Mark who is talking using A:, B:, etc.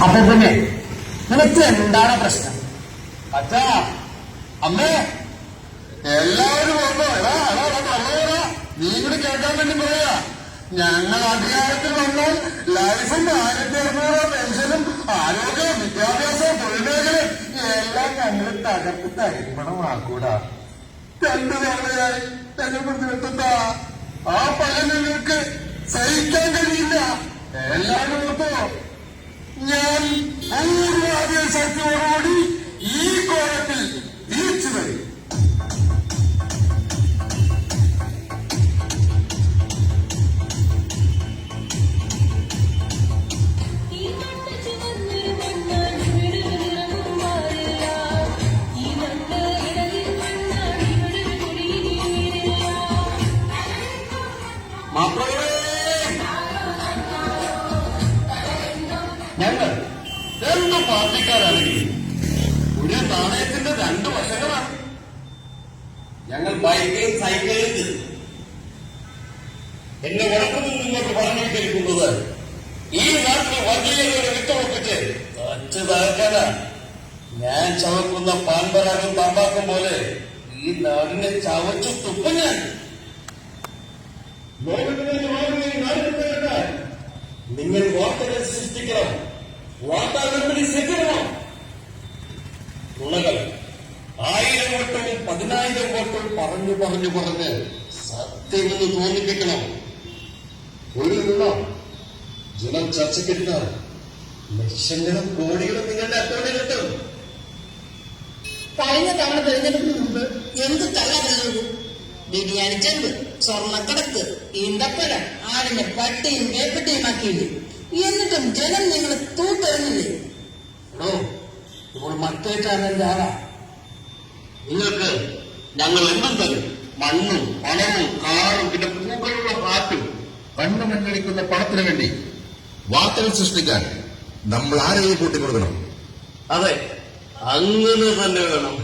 A: അപ്പൊ പിന്നെ നിനക്ക് എന്താണ് പ്രശ്നം?
B: അച്ഛാ, അമ്മേ, എല്ലാവരും വന്നോ? നീ കൂടി കേൾക്കാൻ വേണ്ടി പറയാ. ഞങ്ങൾ അധികാരത്തിൽ വന്നാൽ ലൈഫും 1600 പെൻഷനും ആരോഗ്യം, വിദ്യാഭ്യാസവും, തൊഴിൽ മേഖലയും എല്ലാം ഞങ്ങൾ തകർത്ത് തരിപ്പണമാക്കൂടാ. 2 തവണയായി ഞങ്ങൾ പ്രതിനിധിത്താ. ആ പല നിങ്ങൾക്ക് സഹിക്കാൻ കഴിയില്ല. എല്ലാവരും ഓർത്തോ, ഞാൻ പൂർവാദേശത്തോടുകൂടി ഈ കോലത്തിൽ തിരിച്ചു വരും. ഞങ്ങൾ എന്ത് പാർട്ടിക്കാരാണെങ്കിൽ ഒരു നാണയത്തിന്റെ 2 വശങ്ങളാണ്.
C: ഞങ്ങൾ ബൈക്കിൽ സൈക്കിളിൽ എന്നെ വടക്കുന്നു നിങ്ങൾക്ക് പറഞ്ഞിരിക്കുന്നത് ഈ നാട്ടിൽ വർഗീയതയുടെ വിട്ടുറപ്പിച്ച് തച്ച് തകർക്കാനാ. ഞാൻ ചവക്കുന്ന പാൻപരാഗം താമ്പാക്കും പോലെ ഈ നാടിനെ ചവച്ചു തുപ്പും ഞാൻ. നിങ്ങൾ വാർത്തകൾ സൃഷ്ടിക്കണം, വാർത്താ നിർമ്മിതി ശരിക്കണം. നുണകൾ 1000 വട്ടം 10,000 വട്ടം പറഞ്ഞ് സത്യമെന്ന് തോന്നിപ്പിക്കണം. ഒരു നുണ ജനം ചർച്ചയ്ക്കെടുത്താൽ ലക്ഷങ്ങളും കോടികളും നിങ്ങളുടെ അക്കൗണ്ടിൽ കിട്ടും.
D: കഴിഞ്ഞ തവണ തെരഞ്ഞെടുപ്പിന് മുമ്പ് എന്ത് തള്ളു? ബിരിയാണി ചെമ്പ്, സ്വർണ്ണക്കടത്ത്, ഈന്തപ്പഴം, ആടിനെ പട്ടിയും വേപ്പട്ടിയും ആക്കിയില്ലേ? എന്നിട്ടും ജനം നിങ്ങൾ തൂത്തെറിഞ്ഞില്ലേ?
A: ഇപ്പോൾ മറ്റേ ചാനലിന്റെ ആളാ.
C: നിങ്ങൾക്ക് ഞങ്ങൾ എന്തും തരും. മണ്ണും പണവും കാറും പിന്നെ പൂക്കളുള്ള കാറ്റും.
B: കണ്ണു മണ്ണടിക്കുന്ന പണത്തിന് വേണ്ടി വാർത്തകൾ സൃഷ്ടിക്കാൻ നമ്മൾ ആരെയും കൂട്ടിക്കൊടുക്കണം.
C: അതെ, അങ്ങനെ തന്നെ വേണം.